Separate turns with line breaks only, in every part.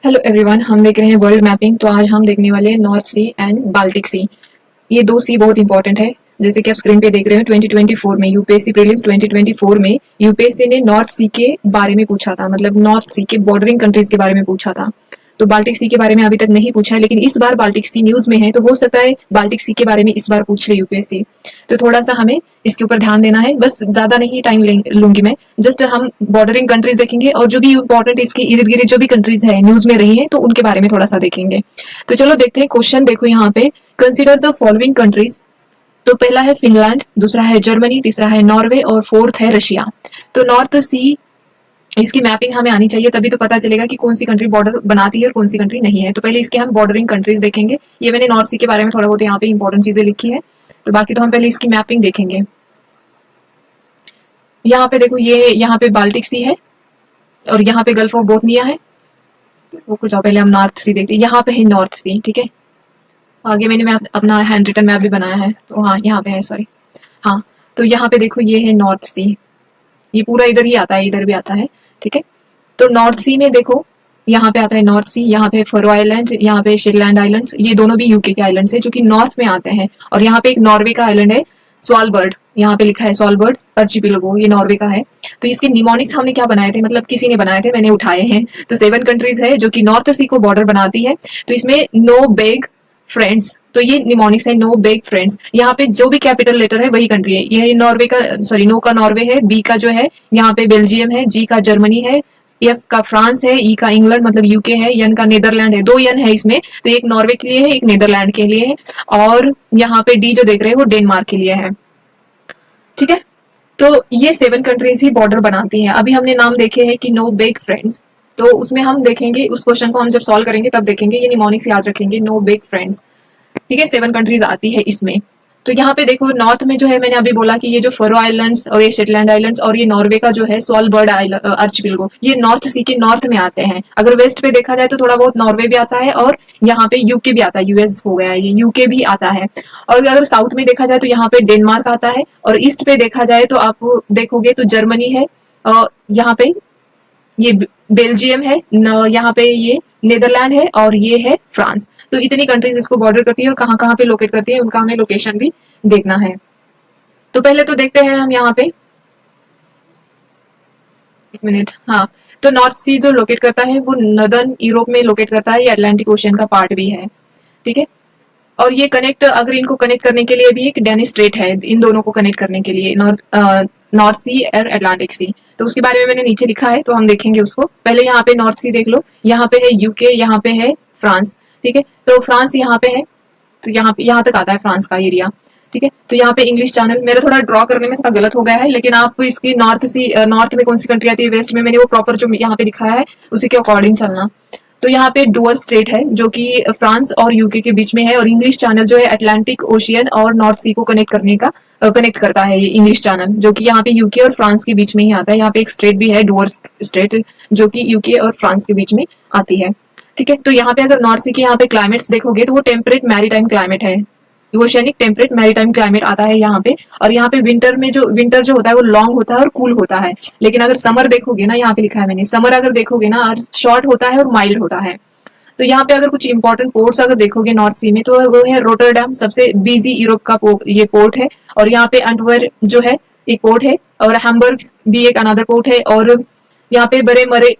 Hello everyone, हम देख रहे हैं वर्ल्ड मैपिंग। तो आज हम देखने वाले हैं नॉर्थ सी एंड बाल्टिक सी। ये दो सी बहुत इंपॉर्टेंट है। जैसे कि आप स्क्रीन पे देख रहे हो 2024 में यूपीएससी प्रीलिम्स 2024 में यूपीएससी ने नॉर्थ सी के बारे में पूछा था, मतलब नॉर्थ सी के बॉर्डरिंग कंट्रीज के बारे में पूछा था। तो बाल्टिक सी के बारे में अभी तक नहीं पूछा है, लेकिन इस बार बाल्टिक सी न्यूज में है, तो हो सकता है बाल्टिक सी के बारे में इस बार पूछ ले यूपीएससी। तो थोड़ा सा हमें इसके ऊपर ध्यान देना है। बस ज्यादा नहीं टाइम लूंगी मैं, जस्ट हम बॉर्डरिंग कंट्रीज देखेंगे और जो भी इंपॉर्टेंट इसके इर्द गिर्द जो भी कंट्रीज है न्यूज में रही है तो उनके बारे में थोड़ा सा देखेंगे। तो चलो देखते हैं क्वेश्चन। देखो यहाँ पे कंसिडर द फॉलोइंग कंट्रीज। तो पहला है फिनलैंड, दूसरा है जर्मनी, तीसरा है नॉर्वे और फोर्थ है रशिया। तो नॉर्थ सी इसकी मैपिंग हमें आनी चाहिए, तभी तो पता चलेगा कि कौन सी कंट्री बॉर्डर बनाती है और कौन सी कंट्री नहीं है। तो पहले इसके हम बॉर्डरिंग कंट्रीज देखेंगे। ये मैंने नॉर्थ सी के बारे में थोड़ा बहुत यहाँ पे इंपॉर्टेंट चीजें लिखी है, तो बाकी तो हम पहले इसकी मैपिंग देखेंगे। यहाँ पे देखो, ये यहाँ पे बाल्टिक सी है और यहाँ पे गल्फ ऑफ बोथनिया है। वो कुछ पहले हम नॉर्थ सी देखते हैं। यहाँ पे है नॉर्थ सी, ठीक है। आगे मैंने मैप अपना हैंड रिटन मैप भी बनाया है, तो हाँ यहाँ पे है, सॉरी। हाँ, तो यहाँ पे देखो ये है नॉर्थ सी। ये पूरा इधर ही आता है, इधर भी आता है, ठीक है। तो नॉर्थ सी में देखो यहाँ पे आता है नॉर्थ सी, यहाँ पे फरो आइलैंड, यहाँ पे शेटलैंड आइलैंड्स, ये दोनों भी यूके के आइलैंड्स है जो कि नॉर्थ में आते हैं। और यहाँ पे एक नॉर्वे का आइलैंड है, स्वालबर्ड, यहाँ पे लिखा है स्वालबर्ड अर्चिपिलगो, ये नॉर्वे का है। तो इसके निमोनिक्स हमने क्या बनाए थे, मतलब किसी ने बनाए थे, मैंने उठाए हैं। तो 7 कंट्रीज है जो कि नॉर्थ सी को बॉर्डर बनाती है। तो इसमें नो बेग फ्रेंड्स, तो ये निमोनिक्स है, नो बेग फ्रेंड्स। यहाँ पे जो भी कैपिटल लेटर है वही कंट्री है। ये नॉर्वे का, सॉरी, नो का नॉर्वे है, बी का जो है यहाँ पे बेल्जियम है, जी का जर्मनी है, एफ का फ्रांस है, ई का इंग्लैंड मतलब यूके है, एन का नीदरलैंड है। 2 एन है इसमें, तो एक नॉर्वे के लिए है, एक नीदरलैंड के लिए है, और यहाँ पे डी जो देख रहे हैं वो डेनमार्क के लिए है, ठीक है। तो ये 7 कंट्रीज ही बॉर्डर बनाती हैं। अभी हमने नाम देखे हैं कि नो बिग फ्रेंड्स, तो उसमें हम देखेंगे, उस क्वेश्चन को हम जब सॉल्व करेंगे तब देखेंगे। ये निमोनिक्स याद रखेंगे, नो बिग फ्रेंड्स, ठीक है। 7 कंट्रीज आती है इसमें। तो यहाँ पे देखो नॉर्थ में जो है, मैंने अभी बोला कि ये जो फरो आइलैंड्स और ये शेटलैंड आइलैंड्स और ये नॉर्वे का जो है स्वालबर्ड आर्चिपिलगो, ये नॉर्थ सी के नॉर्थ में आते हैं। अगर वेस्ट पे देखा जाए तो थोड़ा बहुत नॉर्वे भी आता है और यहाँ पे यूके भी आता है, यूएस हो गया, ये यूके भी आता है। और अगर साउथ में देखा जाए तो यहाँ पे डेनमार्क आता है, और ईस्ट पे देखा जाए तो आप देखोगे तो जर्मनी है, यहाँ पे ये बेल्जियम है, यहाँ पे ये नीदरलैंड है, और ये है फ्रांस। तो इतनी कंट्रीज इसको बॉर्डर करती है, और कहाँ कहाँ पे लोकेट करती है उनका हमें लोकेशन भी देखना है। तो पहले तो देखते हैं हम यहाँ पे, एक मिनट, हाँ। तो नॉर्थ सी जो लोकेट करता है वो नॉर्दर्न यूरोप में लोकेट करता है, ये अटलांटिक ओशियन का पार्ट भी है, ठीक है। और ये कनेक्ट, अगर इनको कनेक्ट करने के लिए भी एक डेनिस स्ट्रेट है, इन दोनों को कनेक्ट करने के लिए, नॉर्थ सी और अटलांटिक सी। तो उसके बारे में मैंने नीचे लिखा है, तो हम देखेंगे उसको। पहले यहाँ पे नॉर्थ सी देख लो, यहाँ पे है यूके, यहाँ पे है फ्रांस, ठीक है। तो फ्रांस यहाँ पे है, तो यहाँ तक आता है फ्रांस का एरिया, ठीक है। तो यहाँ पे इंग्लिश चैनल, मेरा थोड़ा ड्रॉ करने में थोड़ा गलत हो गया है, लेकिन आप इसकी नॉर्थ में कौन सी कंट्री आती है, वेस्ट में मैंने वो प्रॉपर जो यहाँ पे दिखाया है उसी के अकॉर्डिंग चलना। तो यहाँ पे डुअर स्ट्रेट है जो कि फ्रांस और यूके के बीच में है, और इंग्लिश चैनल जो है अटलांटिक ओशियन और नॉर्थ सी को कनेक्ट करता है, ये इंग्लिश चैनल जो कि यहाँ पे यूके और फ्रांस के बीच में ही आता है। यहाँ पे एक स्ट्रेट भी है, डुअर स्ट्रेट, जो कि यूके और फ्रांस के बीच में आती है, ठीक है। तो यहाँ पे अगर नॉर्थ सी के यहाँ पे क्लाइमेट्स देखोगे तो वो टेम्परेट मैरीटाइम क्लाइमेट है, ओशियनिक टेम्परेट मैरीटाइम क्लाइमेट आता है यहाँ पे। और यहाँ पे विंटर जो होता है वो लॉन्ग होता है और कूल होता है। लेकिन अगर समर देखोगे ना, यहाँ पे लिखा है मैंने, समर अगर देखोगे ना, शॉर्ट होता है और माइल्ड होता है। तो यहाँ पे अगर कुछ इंपॉर्टेंट पोर्ट्स अगर देखोगे नॉर्थ सी में, तो वो है रोटरडैम, सबसे बिजी यूरोप का ये पोर्ट है। और यहाँ पे एंटवर्प जो है एक पोर्ट है, और हैम्बर्ग भी एक अनदर पोर्ट है। और यहाँ पे ब्रेमर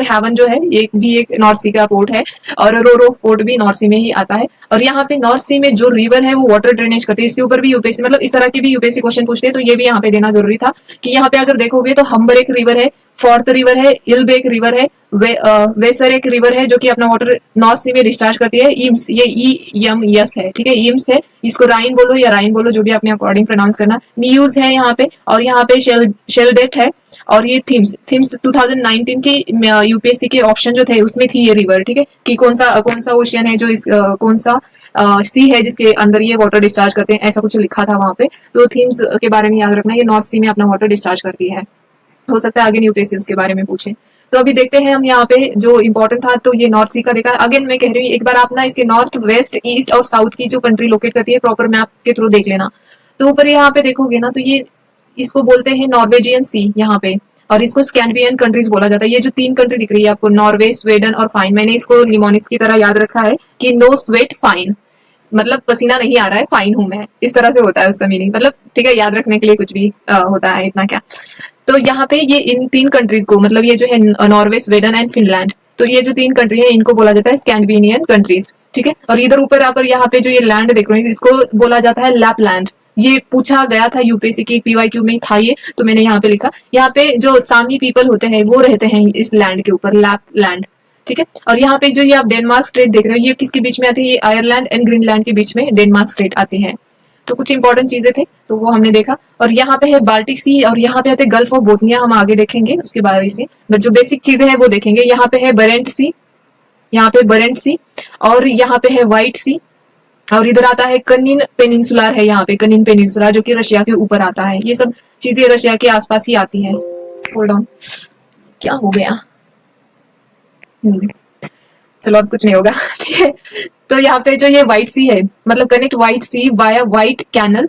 हैवन जो है ये भी एक नॉर्थ सी का पोर्ट है, और रोरो पोर्ट भी नॉर्थ सी में ही आता है। और यहाँ पे नॉर्थ सी में जो रिवर है वो वाटर ड्रेनेज करती है, इसके ऊपर भी यूपीएससी, मतलब इस तरह के भी यूपीएससी क्वेश्चन पूछते हैं, तो ये भी यहाँ पे देना जरूरी था कि यहाँ पे अगर देखोगे तो हम्बर एक रिवर है, फोर्थ रिवर है, इल्ब एक रिवर है, वेसर एक रिवर है जो कि अपना वाटर नॉर्थ सी में डिस्चार्ज करती है। ईम्स, ये EMS है, ठीक है, ईम्स है, इसको राइन बोलो या राइन बोलो, जो भी अपने अकॉर्डिंग प्रोनाउंस करना। म्यूज है यहाँ पे, और यहाँ पे शेलबेट है, और ये थिम्स 2019 के यूपीएससी के ऑप्शन जो थे उसमें थी ये रिवर, ठीक है, कि कौन सा ओशियन है जो कौन सा सी है जिसके अंदर ये वाटर डिस्चार्ज करते हैं, ऐसा कुछ लिखा था वहां पे। तो थिम्स के बारे में याद रखना, ये नॉर्थ सी में अपना वाटर डिस्चार्ज करती है। हो सकता है आगे यूपीएससी उसके बारे में पूछे। तो अभी देखते हैं हम यहाँ पे जो इंपॉर्टेंट था, तो ये नॉर्थ सी का देखा। अगेन मैं कह रही हूँ, एक बार आप ना इसके नॉर्थ, वेस्ट, ईस्ट और साउथ की जो कंट्री लोकेट करती है प्रॉपर मैप के थ्रू देख लेना। तो ऊपर यहाँ पे देखोगे ना, तो ये इसको बोलते हैं नॉर्वेजियन सी यहाँ पे, और इसको स्कैंडिनेवियन कंट्रीज बोला जाता है। ये जो 3 कंट्री दिख रही है आपको, नॉर्वे, स्वीडन और फाइन, मैंने इसको निमोनिक्स की तरह याद रखा है कि नो स्वेट फाइन, मतलब पसीना नहीं आ रहा है, फाइन हूं मैं, इस तरह से होता है उसका मीनिंग। मतलब ठीक है, याद रखने के लिए कुछ भी होता है, इतना क्या। तो यहाँ पे ये इन 3 कंट्रीज को, मतलब ये जो है नॉर्वे, स्वीडन एंड फिनलैंड, तो ये जो 3 कंट्री है इनको बोला जाता है स्कैंडिनेवियन कंट्रीज, ठीक है। और इधर ऊपर आप यहाँ पे जो ये लैंड देख रहे हैं इसको बोला जाता है लैपलैंड। ये पूछा गया था यूपीएससी के पीवाईक्यू में था ये, तो मैंने यहाँ पे लिखा। यहाँ पे जो सामी पीपल होते हैं वो रहते हैं इस लैंड के ऊपर, लैपलैंड, ठीक है। और यहाँ पे जो ये आप डेनमार्क स्टेट देख रहे हो, ये किसके बीच में आती है? ये आयरलैंड एंड ग्रीनलैंड के बीच में डेनमार्क स्टेट आती है। तो कुछ इंपॉर्टेंट चीजें थे तो वो हमने देखा। और यहाँ पे है बाल्टिक सी, और यहाँ पे आते हैं गल्फ ऑफ बोथनिया, हम आगे देखेंगे उसके बारे में, बट जो बेसिक चीजें हैं वो देखेंगे। यहाँ पे है बरेंट सी, यहाँ पे बरेंट सी, और यहाँ पे है व्हाइट सी, और इधर आता है कनिन पेनिनसुलर है, यहाँ पे कनिन पेनिनसुलर जो कि रशिया के ऊपर आता है। ये सब चीजें रशिया के आसपास ही आती है। होल्ड ऑन, क्या हो गया? चलो अब कुछ नहीं होगा, ठीक है। तो यहाँ पे जो ये व्हाइट सी है, मतलब connect white sea via white canal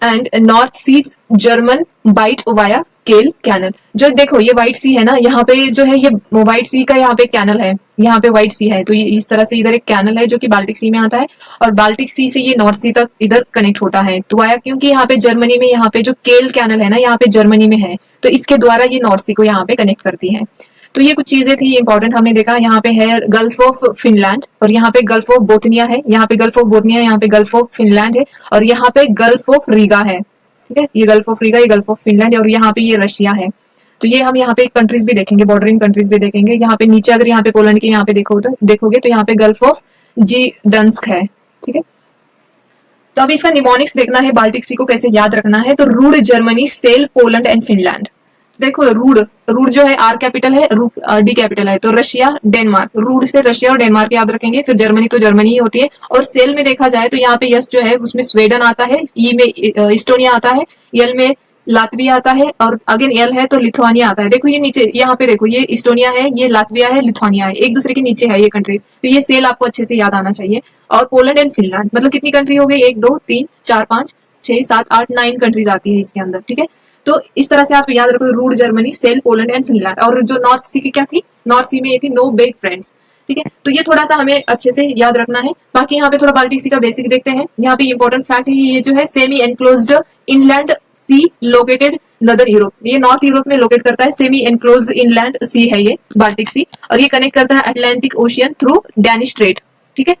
and north seas German bight via Kiel canal. जो देखो ये व्हाइट सी है ना, यहाँ पे जो है ये व्हाइट सी का यहाँ पे कैनल है, यहाँ पे व्हाइट सी है, तो ये इस तरह से इधर एक कैनल है जो कि बाल्टिक सी में आता है, और बाल्टिक सी से ये नॉर्थ सी तक इधर कनेक्ट होता है। तो आया क्योंकि यहाँ पे जर्मनी में, यहाँ पे जो केल कैनल है ना, यहाँ पे जर्मनी में है, तो इसके द्वारा ये नॉर्थ सी को यहाँ पे कनेक्ट करती है। तो ये कुछ चीजें थी इंपॉर्टेंट हमने देखा। यहाँ पे है गल्फ ऑफ फिनलैंड, और यहाँ पे गल्फ ऑफ बोथनिया है, यहाँ पे गल्फ ऑफ बोथनिया, यहाँ पे गल्फ ऑफ फिनलैंड है, और यहाँ पे गल्फ ऑफ रीगा है, ठीक है। ये गल्फ ऑफ रीगा, ये गल्फ ऑफ फिनलैंड, और यहाँ पे ये रशिया है। तो ये हम यहाँ पे कंट्रीज भी देखेंगे, बॉर्डरिंग कंट्रीज भी देखेंगे। यहाँ पे नीचे अगर यहाँ पे पोलैंड के यहाँ पे देखोगे तो यहाँ पे गल्फ ऑफ जीडंस्क है, ठीक है। तो अब इसका निमोनिक्स देखना है, बाल्टिक सी को कैसे याद रखना है। तो rude Germany, sale Poland and Finland. देखो रूड, रूड जो है आर कैपिटल है, डी कैपिटल है, तो रशिया डेनमार्क, रूड से रशिया और डेनमार्क याद रखेंगे। फिर जर्मनी तो जर्मनी ही होती है। और सेल में देखा जाए तो यहाँ पे यस जो है उसमें स्वीडन आता है, ई में इस्टोनिया आता है, यल में लातविया आता है, और अगेन एल है तो लिथुआनिया आता है। देखो ये नीचे यहाँ पे देखो, ये इस्टोनिया है, ये लातविया है, लिथुआनिया है, एक दूसरे के नीचे है ये कंट्रीज। तो ये सेल आपको अच्छे से याद आना चाहिए। और पोलैंड एंड फिनलैंड, मतलब कितनी कंट्री हो गई? 1 2 3 4 5 6 7 8 9 कंट्रीज आती है इसके अंदर, ठीक है। तो इस तरह से आप याद रखो, rude Germany, sale Poland and Finland. और जो नॉर्थ सी की क्या थी? नॉर्थ सी में ये थी नो बिग फ्रेंड्स, ठीक है। तो ये थोड़ा सा हमें अच्छे से याद रखना है। बाकी यहाँ पे थोड़ा बाल्टिक सी का बेसिक देखते हैं। यहाँ पे इंपॉर्टेंट फैक्ट है, ये जो है semi enclosed inland sea located नदर यूरोप, ये नॉर्थ यूरोप में लोकेट करता है। सेमी एनक्लोज इनलैंड सी है ये बाल्टिक सी, और ये कनेक्ट करता है Atlantic ocean through Danish Strait, ठीक है।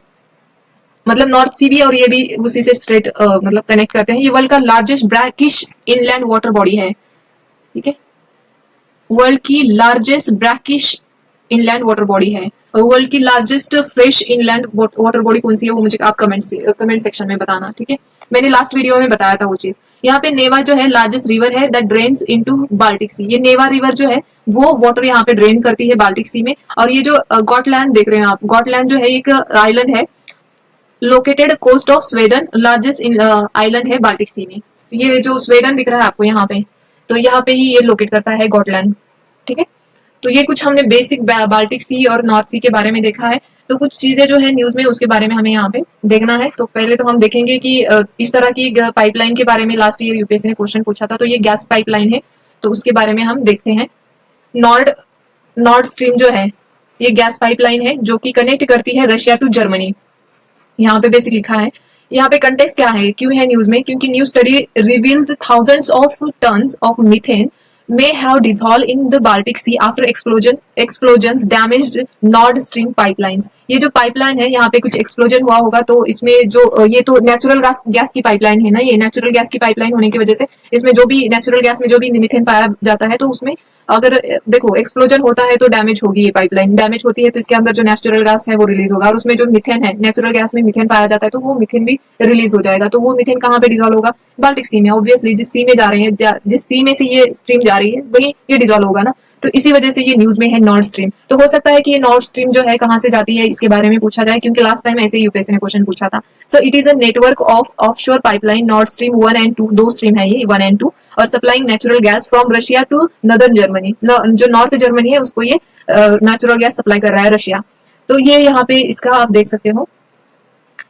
मतलब नॉर्थ सी भी और ये भी उसी से स्ट्रेट मतलब कनेक्ट करते हैं। ये वर्ल्ड का largest brackish inland water body है, ठीक है। वर्ल्ड की largest brackish inland water body है। और वर्ल्ड की largest fresh inland water body कौन सी है वो मुझे आप कमेंट सेक्शन में बताना, ठीक है। मैंने लास्ट वीडियो में बताया था वो चीज। यहाँ पे नेवा जो है लार्जेस्ट रिवर है दैट ड्रेन्स इनटू बाल्टिक सी। ये नेवा रिवर जो है वो वाटर यहाँ पे ड्रेन करती है बाल्टिक सी में। और ये जो गॉटलैंड देख रहे हैं आप, गॉटलैंड जो है एक आइलैंड है located coast of Sweden, largest island है बाल्टिक सी में। ये जो स्वीडन दिख रहा है आपको यहाँ पे, तो यहाँ पे ही ये लोकेट करता है गॉटलैंड, ठीक है। तो ये कुछ हमने बेसिक बाल्टिक सी और नॉर्थ सी के बारे में देखा है। तो कुछ चीजें जो है न्यूज में उसके बारे में हमें यहाँ पे देखना है। तो पहले तो हम देखेंगे कि इस तरह की पाइपलाइन के बारे में लास्ट ईयर यूपीएससी ने क्वेश्चन पूछा था, तो ये गैस पाइपलाइन है, तो उसके बारे में हम देखते हैं। नॉर्ड स्ट्रीम जो है ये गैस पाइपलाइन है जो कि कनेक्ट करती है रशिया टू जर्मनी। यहाँ पे बेसिक लिखा है। यहाँ पे कंटेक्स्ट क्या है, क्यों है न्यूज में? क्योंकि new study reveals thousands of tons of methane may have dissolved in the Baltic Sea after explosions damaged Nord Stream pipelines। ये जो पाइपलाइन है यहाँ पे कुछ एक्सप्लोजन हुआ होगा, तो इसमें जो ये तो नेचुरल गैस की पाइपलाइन है ना, ये नेचुरल गैस की पाइपलाइन होने की वजह से इसमें जो भी नेचुरल गैस में जो भी मीथेन पाया जाता है, तो उसमें अगर देखो एक्सप्लोजन होता है तो डैमेज होगी, ये पाइपलाइन डैमेज होती है तो इसके अंदर जो नेचुरल गैस है वो रिलीज होगा, और उसमें जो मीथेन है, नेचुरल गैस में मीथेन पाया जाता है, तो वो मीथेन भी रिलीज हो जाएगा। तो वो मीथेन कहाँ पे डिजॉल्व होगा? बाल्टिक सी में। ऑब्वियसली जिस सी में जा रहे हैं, जिस सी में से ये स्ट्रीम जा रही है वही ये डिजॉल्व होगा ना, तो इसी वजह से ये न्यूज में है नॉर्थ स्ट्रीम। तो हो सकता है कि ये नॉर्थ स्ट्रीम जो है कहाँ से जाती है इसके बारे में पूछा जाए, क्योंकि लास्ट टाइम ऐसे यूपीएससी ने क्वेश्चन पूछा था। So it is a network of offshore pipeline, north stream 1 and 2, 2 stream है ये 1 एंड 2, और supplying natural gas from Russia to northern Germany. जो नॉर्थ जर्मनी है उसको ये नेचुरल गैस सप्लाई कर रहा है रशिया। तो ये यहाँ पे इसका आप देख सकते हो,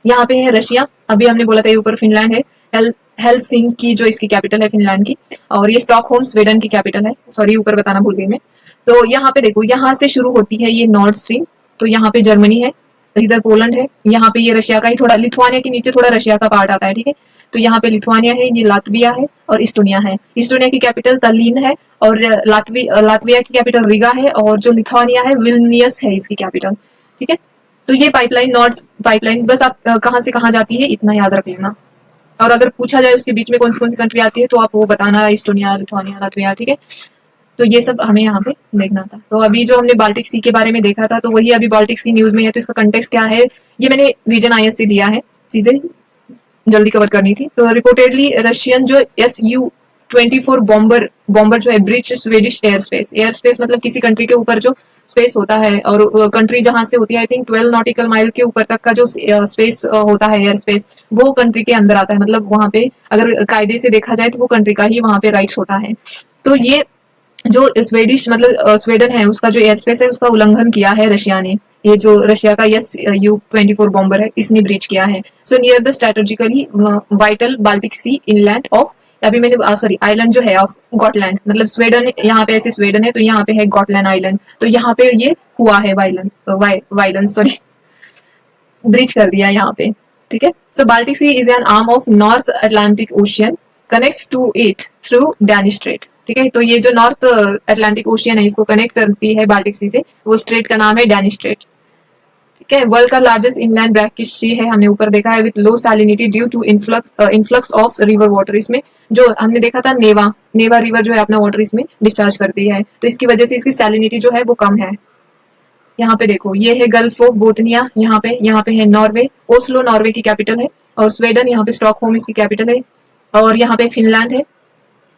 यहाँ पे है रशिया, अभी हमने बोला था ये ऊपर फिनलैंड है, हेलसिंकी जो इसकी कैपिटल है फिनलैंड की, और ये स्टॉकहोम स्वीडन की कैपिटल है। सॉरी ऊपर बताना भूल गई मैं। तो यहाँ पे देखो, यहाँ से शुरू होती है ये नॉर्थ स्ट्रीम, तो यहाँ पे जर्मनी है, इधर पोलैंड है, यहाँ पे ये रशिया का ही थोड़ा, लिथुआनिया के नीचे थोड़ा रशिया का पार्ट आता है, ठीक है। तो यहाँ पे लिथुआनिया है, ये लातविया है और इस्टोनिया है। इस्टोनिया की कैपिटल तल्लीन है और लातविया की कैपिटल रिगा है, और जो लिथुआनिया है विल्नियस है इसकी कैपिटल, ठीक है। तो ये पाइपलाइन, नॉर्थ पाइपलाइन, बस आप कहाँ से कहाँ जाती है इतना याद रख लेना। और अगर पूछा जाए उसके बीच में कौन सी कंट्री आती है तो आप वो बताना, इस्टोनिया, लिथुआनिया, लातविया, ठीक है। तो ये सब हमें यहाँ पे देखना था। तो अभी जो हमने बाल्टिक सी के बारे में देखा था, तो वही अभी बाल्टिक सी न्यूज में है। तो इसका कंटेक्स्ट क्या है, ये मैंने विजन आईएस से दिया है, चीजें जल्दी कवर करनी थी। तो रिपोर्टेडली रशियन जो Su-24 बॉम्बर जो है ब्रिज स्वीडिश एयर स्पेस मतलब किसी कंट्री के ऊपर जो स्पेस होता है, और कंट्री जहां से होती है आई थिंक 12 नॉटिकल माइल के ऊपर तक का जो स्पेस होता है, एयर स्पेस, वो कंट्री के अंदर आता है। मतलब वहां पे अगर कायदे से देखा जाए तो वो कंट्री का ही वहां पे राइट्स होता है। तो ये जो स्वीडिश मतलब स्वीडन है, उसका जो एयर स्पेस है उसका उल्लंघन किया है रशिया ने। ये जो रशिया का Su-24 बॉम्बर है, इसने ब्रीच किया है। So near the strategically vital Baltic sea inland of, अभी मैंने सॉरी आइलैंड जो है ऑफ गॉटलैंड, मतलब स्वीडन, यहाँ पे ऐसे स्वीडन है तो यहाँ पे है गॉटलैंड आइलैंड, तो यहाँ पे ये हुआ है वाइलेंस, सॉरी ब्रिज कर दिया यहाँ पे, ठीक है। So Baltic Sea is an arm of North Atlantic Ocean, connects to it through Danish Strait, ठीक है। तो ये जो नॉर्थ अटलांटिक ओशियन है इसको कनेक्ट करती है बाल्टिक सी से, वो स्ट्रेट का नाम है डैनिश स्ट्रेट, ठीक है। वर्ल्ड का लार्जेस्ट इनलैंड ब्रैकिश सी है, हमने ऊपर देखा है, with low salinity due to influx of river water. इसमें जो हमने देखा था नेवा रिवर जो है अपना वाटर इसमें डिस्चार्ज करती है, तो इसकी वजह से इसकी सैलिनिटी जो है वो कम है। यहाँ पे देखो, ये है गल्फ ऑफ बोथनिया, यहाँ पे है नॉर्वे, ओस्लो नॉर्वे की कैपिटल है, और स्वीडन यहाँ पे स्टॉकहोम इसकी कैपिटल है, और यहाँ पे फिनलैंड है,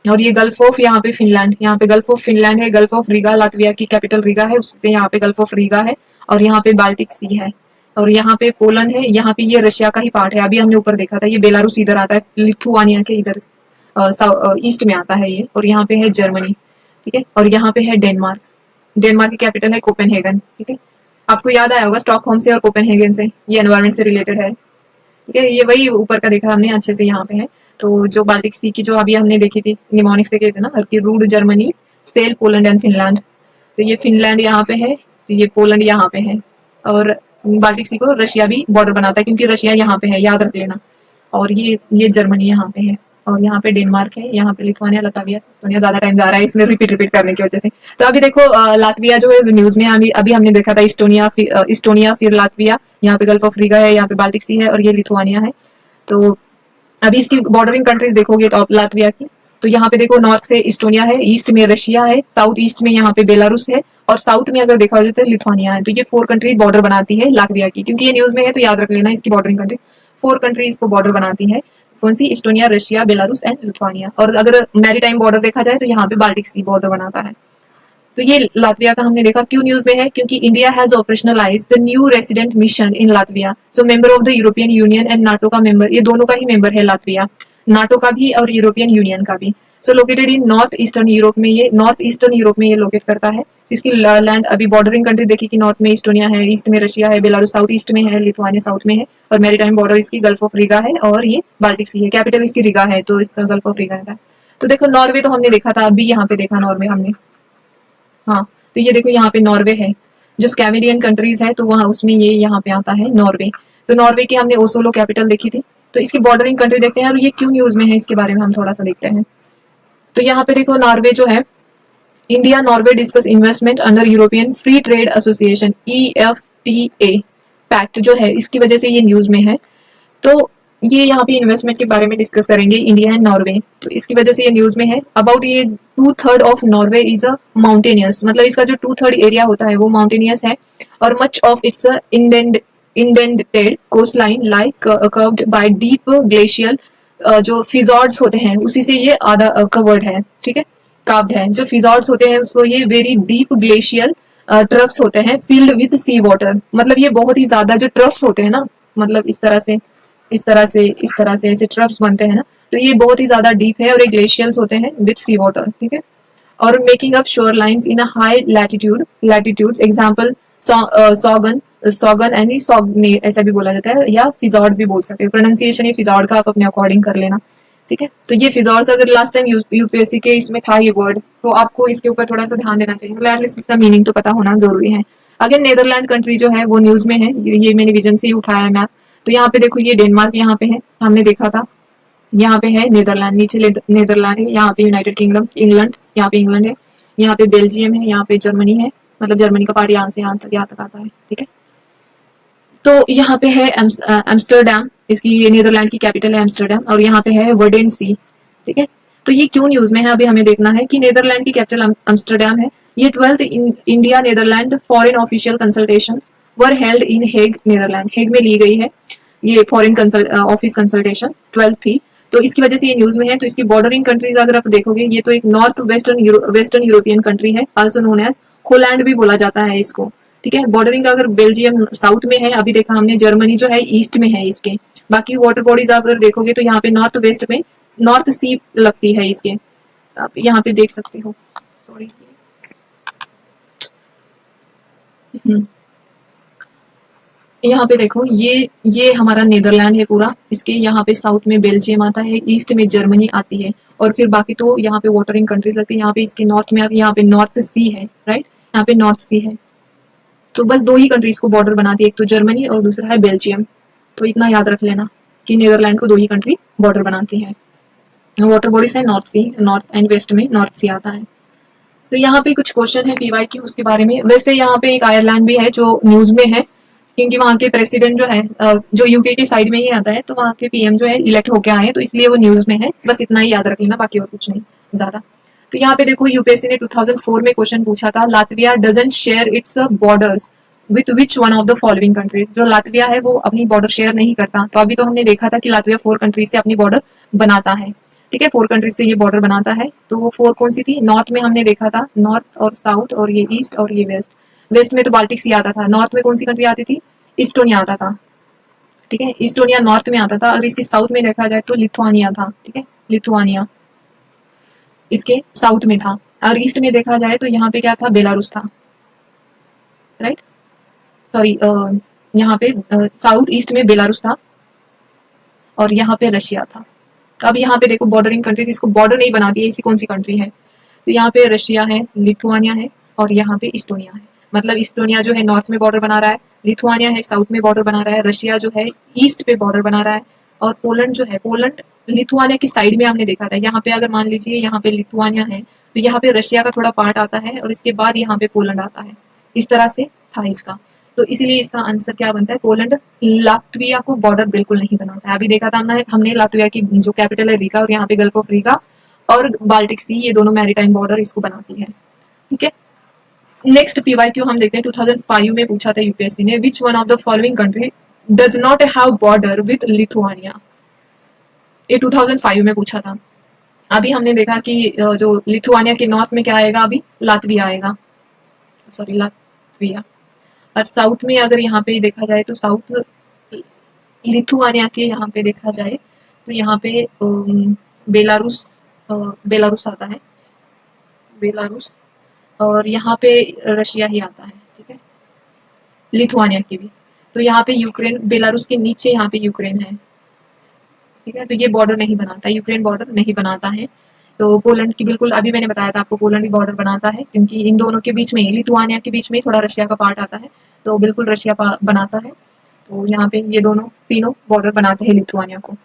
और ये गल्फ ऑफ यहाँ पे फिनलैंड, यहाँ पे गल्फ ऑफ फिनलैंड है, गल्फ ऑफ रीगा, लातविया की कैपिटल रीगा है, उससे यहाँ पे गल्फ ऑफ रीगा है, और यहाँ पे बाल्टिक सी है, और यहाँ पे पोलैंड है, यहाँ पे ये रशिया का ही पार्ट है, अभी हमने ऊपर देखा था, ये बेलारूस इधर आता है, लिथुआनिया के इधर ईस्ट में आता है ये, और यहाँ पे है जर्मनी, ठीक है, और यहाँ पे है डेनमार्क, डेनमार्क की कैपिटल है कोपेनहेगन, ठीक है। आपको याद आया होगा स्टॉकहोम से और कोपेनहेगन से, ये एनवायरमेंट से रिलेटेड है, ठीक है। ये वही ऊपर का देखा हमने अच्छे से, यहाँ पे है। तो जो बाल्टिक सी की जो अभी हमने देखी थी, निमोनिक्स देखे थे ना, कि rude, Germany, sale, Poland and Finland, तो ये फिनलैंड यहाँ पे है, तो ये पोलैंड यहाँ पे है, और बाल्टिक सी को रशिया भी बॉर्डर बनाता है क्योंकि रशिया यहाँ पे है, याद रख लेना। और ये जर्मनी यहाँ पे है, और यहाँ पे डेनमार्क है, यहाँ पे लिथुआनिया, लताविया, एस्टोनिया, ज्यादा टाइम जा रहा है इसमें रिपीट करने की वजह से। तो अभी देखो लातविया जो है न्यूज में अभी हमने देखा था, इस्टोनिया फिर लातविया, यहाँ पे गल्फ ऑफ रीगा है, यहाँ पे बाल्टिक सी है, और ये लिथुआनिया है। तो अभी इसकी बॉर्डरिंग कंट्रीज देखोगे तो आप लातविया की, तो यहाँ पे देखो नॉर्थ से इस्टोनिया है, ईस्ट में रशिया है, साउथ ईस्ट में यहाँ पे बेलारूस है, और साउथ में अगर देखा जाए तो लिथुआनिया है। तो ये 4 कंट्री बॉर्डर बनाती है लातविया की, क्योंकि ये न्यूज में है तो याद रख लेना, इसकी बॉर्डरिंग कंट्रीज 4 कंट्रीज को बॉर्डर बनाती है, कौन सी, Estonia, Russia, Belarus and Lithuania. और अगर मैरीटाइम बॉर्डर देखा जाए तो यहाँ पे बाल्टिक सी बॉर्डर बनाता है। तो ये लातविया का हमने देखा, क्यों न्यूज में है, क्योंकि India has operationalise the new resident mission in Latvia, जो member of the European Union and NATO का मेंबर, ये दोनों का ही मेंबर है लातविया, नाटो का भी और यूरोपियन यूनियन का भी। So located in north eastern Europe में ये लोकेट करता है। इसकी लैंड अभी बॉर्डरिंग कंट्री देखी कि नॉर्थ में इस्टोनिया है, ईस्ट में रशिया है, बेलारूस साउथ ईस्ट में है, लिथुआनिया साउथ में है, और मैरीटाइम बॉर्डर इसकी गल्फ ऑफ रीगा है, और ये बाल्टिक सी है, कैपिटल इसकी रीगा है, तो इसका गल्फ ऑफ रीगा है। तो देखो नॉर्वे तो हमने देखा था, अभी यहाँ पे देखा नॉर्वे हमने, हाँ। तो ये देखो यहाँ पे नॉर्वे है, जो स्कैंडिनेवियन कंट्रीज है तो वहाँ उसमें ये यहाँ पे आता है नॉर्वे। तो नॉर्वे की हमने ओसोलो कैपिटल देखी थी। तो इसकी बॉर्डरिंग कंट्री देखते हैं, और ये क्यों न्यूज में है इसके बारे में हम थोड़ा सा देखते हैं। तो यहाँ पे देखो नॉर्वे जो है, India Norway discuss investment under European free trade association EFTA pact जो है, इसकी वजह से ये न्यूज में है। तो ये यहाँ पे इन्वेस्टमेंट के बारे में डिस्कस करेंगे, इंडिया एंड नॉर्वे, तो इसकी वजह से ये न्यूज में है। अबाउट ये 2/3 of Norway is a mountainous, मतलब इसका जो 2/3 एरिया होता है वो माउंटेनियस है, और much of its indented coastline like curved by deep glacial, जो फिजॉर्ड्स होते हैं उसी से ये आधा कवर्ड है, ठीक है, कार्व्ड है। जो फिजॉर्ड्स होते हैं उसको ये वेरी डीप ग्लेशियल ट्रफ्स होते हैं, फिल्ड विद सी वाटर, मतलब ये बहुत ही ज्यादा जो ट्रफ्स होते हैं ना, मतलब इस तरह से ऐसे ट्रफ्स बनते हैं ना, तो ये बहुत ही ज्यादा डीप है, और ये ग्लेशियल्स होते हैं विद सी वाटर, ठीक है। और making up shore lines in a high latitudes, example Sogn Sogn and Sogne ऐसा भी बोला जाता है, या फिजॉर्ड भी बोल सकते हैं। प्रोनाउंसिएशन ये फिजॉर्ड का आप अपने अकॉर्डिंग कर लेना, ठीक है। तो ये फिजॉर्ड्स अगर लास्ट टाइम यूपीएससी के इसमें था ये वर्ड, तो आपको इसके ऊपर थोड़ा सा ध्यान देना चाहिए, मतलब एटलीस्ट इसका मीनिंग तो पता होना जरूरी है। अगर नेदरलैंड कंट्री जो है वो न्यूज में है, ये मैंने विजन से ही उठाया है मैप। तो यहाँ पे देखो ये डेनमार्क यहाँ पे है, हमने देखा था। यहाँ पे है नेदरलैंड, नीचे नेदरलैंड है, यहाँ पे यूनाइटेड किंगडम इंग्लैंड, यहाँ पे इंग्लैंड है, यहाँ पे बेल्जियम है, यहाँ पे जर्मनी है, मतलब जर्मनी का पार्ट यहाँ से यहाँ तक आता है, ठीक है। तो यहाँ पे है एम्स्टरडैम, इसकी ये नीदरलैंड की कैपिटल है एम्स्टरडैम, और यहाँ पे है वर्डेन सी, ठीक है। तो ये क्यों न्यूज में है अभी हमें देखना है कि नीदरलैंड की कैपिटल एम्स्टरडैम है। ये 12th India Netherland foreign official consultations were held in Hague Netherland, Hague में ली गई है ये फॉरेन ऑफिस कंसल्टेशन 12th थी। तो इसकी वजह से ये न्यूज में है। तो इसकी बॉर्डरिंग कंट्रीज अगर आप देखोगे, ये तो एक नॉर्थ वेस्टर्न यूरोपियन कंट्री है, आल्सो नोन एज होलैंड भी बोला जाता है इसको, ठीक है। बॉर्डरिंग अगर बेल्जियम साउथ में है, अभी देखा हमने जर्मनी जो है ईस्ट में है इसके। बाकी वाटर बॉडीज आप अगर देखोगे तो यहाँ पे नॉर्थ वेस्ट में नॉर्थ सी लगती है इसके, आप यहाँ पे देख सकते हो। सॉरी, यहाँ पे देखो ये हमारा नीदरलैंड है पूरा, इसके यहाँ पे साउथ में बेल्जियम आता है, ईस्ट में जर्मनी आती है, और फिर बाकी तो यहाँ पे वाटरिंग कंट्रीज लगती है। यहाँ पे इसके नॉर्थ में यहाँ पे नॉर्थ सी है, राइट, यहाँ पे नॉर्थ सी है। तो बस दो ही कंट्रीज को बॉर्डर बनाती है, एक तो जर्मनी और दूसरा है बेल्जियम। तो इतना याद रख लेना कि नीदरलैंड को दो ही कंट्री बॉर्डर बनाती है। वाटर बॉडीज है north sea, north and west में नॉर्थ सी आता है। तो यहाँ पे कुछ क्वेश्चन है पीवाई की उसके बारे में। वैसे यहाँ पे एक आयरलैंड भी है जो न्यूज में है, क्योंकि वहाँ के प्रेसिडेंट जो है जो यूके के साइड में ही आता है, तो वहाँ के पीएम जो है इलेक्ट होके आए हैं, तो इसलिए वो न्यूज में है। बस इतना ही याद रख लेना, बाकी और कुछ नहीं ज्यादा। तो यहाँ पे देखो यूपीएससी ने 2004 में क्वेश्चन पूछा था, Latvia doesn't share its borders with which one of the following countries. जो लातविया है वो अपनी बॉर्डर शेयर नहीं करता। तो अभी तो हमने देखा था कि लातविया 4 कंट्रीज से अपनी बॉर्डर बनाता है, ठीक है, 4 कंट्रीज से ये बॉर्डर बनाता है। तो वो 4 कौन सी थी? नॉर्थ में हमने देखा था, नॉर्थ और साउथ, और ये ईस्ट और ये वेस्ट। वेस्ट में तो बाल्टिक सी आता था। नॉर्थ में कौन सी कंट्री आती थी? इस्टोनिया आता था, ठीक है, इस्टोनिया नॉर्थ में आता था। अगर इसके साउथ में देखा जाए तो लिथुआनिया था, ठीक है, लिथुआनिया इसके साउथ में था। और ईस्ट में देखा जाए तो यहाँ पे क्या था? बेलारूस था, राइट, सॉरी, यहाँ पे साउथ ईस्ट में बेलारूस था और यहाँ पे रशिया था। तो अब यहाँ पे देखो बॉर्डरिंग कंट्रीज, इसको बॉर्डर नहीं बनाती है, इसी कौन सी कंट्री है? तो यहाँ पे रशिया है, लिथुआनिया है और यहाँ पे इस्टोनिया है। मतलब इस्टोनिया जो है नॉर्थ में बॉर्डर बना रहा है, लिथुआनिया है साउथ में बॉर्डर बना रहा है, रशिया जो है ईस्ट पे बॉर्डर बना रहा है, और पोलैंड जो है, पोलैंड लिथुआनिया की साइड में हमने देखा था। यहाँ पे अगर मान लीजिए यहाँ पे लिथुआनिया है, तो यहाँ पे रशिया का थोड़ा पार्ट आता है और इसके बाद यहाँ पे पोलैंड आता है। इस तरह से था इसका। तो इसीलिए इसका आंसर क्या बनता है? पोलैंड लातविया को बॉर्डर बिल्कुल नहीं बनाता है। अभी देखा था हमने लातविया की जो कैपिटल है रीका, और यहाँ पे गल्फ ऑफ रीका और बाल्टिक सी, ये दोनों मैरीटाइम बॉर्डर इसको बनाती है, ठीक है। नेक्स्ट पीवाईक्यू हम देखते हैं, 2005 में पूछा था यूपीएससी ने, which one of the following country does not have border with Lithuania. ये 2005 में पूछा था। अभी हमने देखा कि जो लिथुआनिया के नॉर्थ में क्या आएगा? अभी लातविया आएगा, सॉरी लातविया। और साउथ में अगर यहाँ पे देखा जाए तो साउथ लिथुआनिया के यहाँ पे देखा जाए तो यहाँ पे बेलारूस, बेलारूस आता है, बेलारूस, और यहाँ पे रशिया ही आता है, ठीक है, लिथुआनिया की भी। तो यहाँ पे यूक्रेन, बेलारूस के नीचे यहाँ पे यूक्रेन है, ठीक है। तो ये बॉर्डर नहीं बनाता, यूक्रेन बॉर्डर नहीं बनाता है। तो पोलैंड की बिल्कुल, अभी मैंने बताया था आपको, पोलैंड की बॉर्डर बनाता है, क्योंकि इन दोनों के बीच में, लिथुआनिया के बीच में थोड़ा रशिया का पार्ट आता है, तो बिल्कुल रशिया बनाता है। तो यहाँ पे ये दोनों तीनों बॉर्डर बनाते हैं लिथुआनिया को।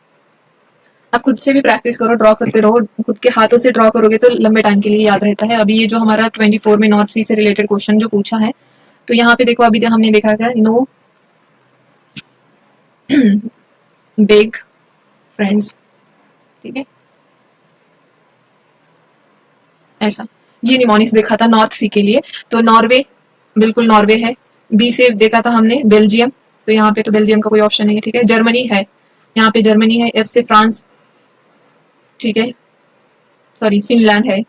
आप खुद से भी प्रैक्टिस करो, ड्रॉ करते रहो, खुद के हाथों से ड्रॉ करोगे तो लंबे टाइम के लिए याद रहता है। अभी ये जो हमारा 24 में नॉर्थ सी से रिलेटेड क्वेश्चन जो पूछा है, तो यहाँ पे देखो अभी हमने देखा था, नो बिग फ्रेंड्स, ठीक है, ऐसा। ये निमोनिक्स देखा था नॉर्थ सी के लिए, तो नॉर्वे, बिल्कुल नॉर्वे है। बी से देखा था हमने बेल्जियम, तो यहाँ पे तो बेल्जियम का कोई ऑप्शन नहीं है, ठीक है। जर्मनी है, यहाँ पे जर्मनी है। एफ से फ्रांस, ठीक है, सॉरी फिनलैंड है,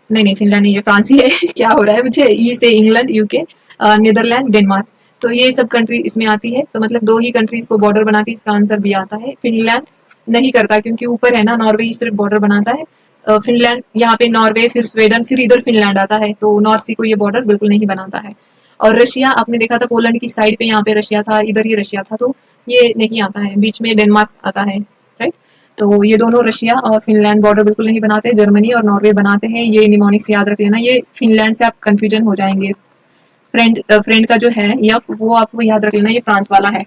नहीं फिनलैंड नहीं है, फ्रांस ही है क्या हो रहा है मुझे। ई से इंग्लैंड, यूके, नीदरलैंड, डेनमार्क। तो ये सब कंट्री इसमें आती है, तो मतलब दो ही कंट्रीज को बॉर्डर बनाती है, इसका आंसर भी आता है। फिनलैंड नहीं करता क्योंकि ऊपर है ना, नॉर्वे ही सिर्फ बॉर्डर बनाता है। फिनलैंड, यहाँ पे नॉर्वे, फिर स्वीडन, फिर इधर फिनलैंड आता है, तो नॉर्थ सी को ये बॉर्डर बिल्कुल नहीं बनाता है। और रशिया आपने देखा था पोलैंड की साइड पे, यहाँ पे रशिया था, इधर ये रशिया था, तो ये नहीं आता है, बीच में डेनमार्क आता है, राइट। तो ये दोनों रशिया और फिनलैंड बॉर्डर बिल्कुल नहीं बनाते, जर्मनी और नॉर्वे बनाते हैं। ये निमोनिक्स याद रख लेना, ये फिनलैंड से आप कंफ्यूजन हो जाएंगे। फ्रेंड का जो है या वो आपको याद रख लेना, ये फ्रांस वाला है,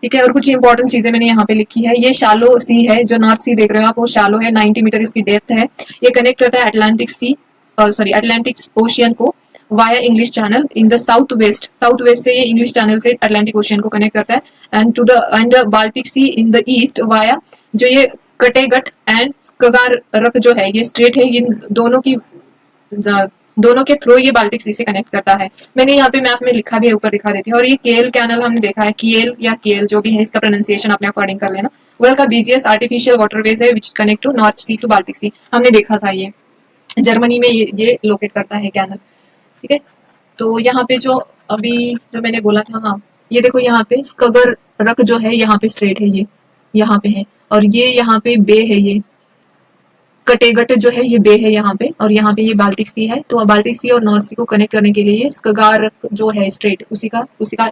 ठीक है। और कुछ इंपॉर्टेंट चीजें मैंने यहाँ पे लिखी है। ये शालो सी है, जो नॉर्थ सी देख रहे हो आप, वो शालो है, 90 मीटर इसकी डेप्थ है। ये कनेक्ट करता है Atlantic Sea, sorry Atlantic Ocean को via English Channel in the south west. South west से ये इंग्लिश चैनल से अटलांटिक ओशियन को कनेक्ट करता है। And to the and Baltic Sea in the east via, जो ये कटेगट एंड स्कगारक जो है, ये स्ट्रेट है, इन दोनों के थ्रू ये बाल्टिक सी से कनेक्ट करता है। मैंने यहाँ पे मैप में लिखा भी है, ऊपर दिखा देती हूँ। और ये केल कैनल हमने देखा है, कियल या केल जो भी है, इसका प्रोनाउंसिएशन अपने अकॉर्डिंग कर लेना। वर्ल्ड का बिजिएस्ट आर्टिफिशियल वाटरवेज है which connect to North Sea to Baltic Sea, हमने देखा था। ये जर्मनी में ये लोकेट करता है कैनल, ठीक है। तो यहाँ पे जो अभी जो मैंने बोला था, हाँ ये देखो यहाँ पे स्कगर रक जो है, यहाँ पे स्ट्रेट है, ये यहाँ पे है, और ये यहाँ पे बे है, ये कटेगट जो है ये बे है यहाँ पे, और यहाँ पे ये बाल्टिक सी है। तो बाल्टिक सी और नॉर्थ सी को कनेक्ट करने के लिए ये स्कगार जो है स्ट्रेट, उसी का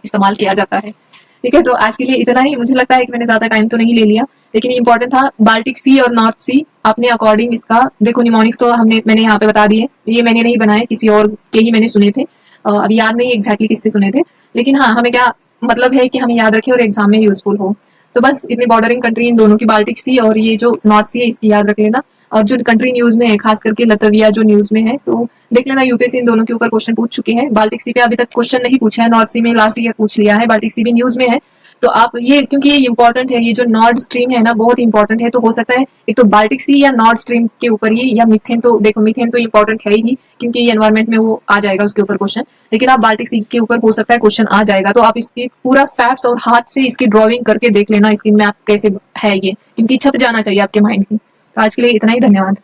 इस्तेमाल किया जाता है, ठीक है। तो आज के लिए इतना ही। मुझे लगता है कि मैंने ज्यादा टाइम तो नहीं ले लिया, लेकिन ये इंपॉर्टेंट था। बाल्टिक सी और नॉर्थ सी अपने अकॉर्डिंग इसका देखो, निमोनिक्स तो मैंने यहाँ पे बता दिए, ये मैंने नहीं बनाए, किसी और के ही मैंने सुने थे। अभी याद नहीं एग्जैक्टली किससे सुने थे, लेकिन हाँ हमें क्या मतलब है कि हमें याद रखे और एग्जाम में यूजफुल हो। तो बस इतनी बॉर्डरिंग कंट्री इन दोनों की, बाल्टिक सी और ये जो नॉर्थ सी है, इसकी याद रख लेना। और जो कंट्री न्यूज में है, खास करके लतविया जो न्यूज में है, तो देख लेना, यूपीएससी इन दोनों के ऊपर क्वेश्चन पूछ चुके हैं। बाल्टिक सी पे अभी तक क्वेश्चन नहीं पूछा है, नॉर्थ सी में लास्ट ईयर पूछ लिया है, बाल्टिक सी भी न्यूज में है। तो आप ये, क्योंकि ये इंपॉर्टेंट है, ये जो नॉर्थ स्ट्रीम है ना, बहुत इंपॉर्टेंट है। तो हो सकता है एक तो बाल्टिक सी या नॉर्थ स्ट्रीम के ऊपर ये, या मिथेन, तो देखो मिथेन तो इंपॉर्टेंट है ही, क्योंकि ये एनवायरमेंट में वो आ जाएगा उसके ऊपर क्वेश्चन। लेकिन आप बाल्टिक सी के ऊपर हो सकता है क्वेश्चन आ जाएगा, तो आप इसके पूरा फैक्ट्स और हाथ से इसकी ड्रॉइंग करके देख लेना, इसकी मैप कैसे है ये, क्योंकि छप जाना चाहिए आपके माइंड की। तो आज के लिए इतना ही, धन्यवाद।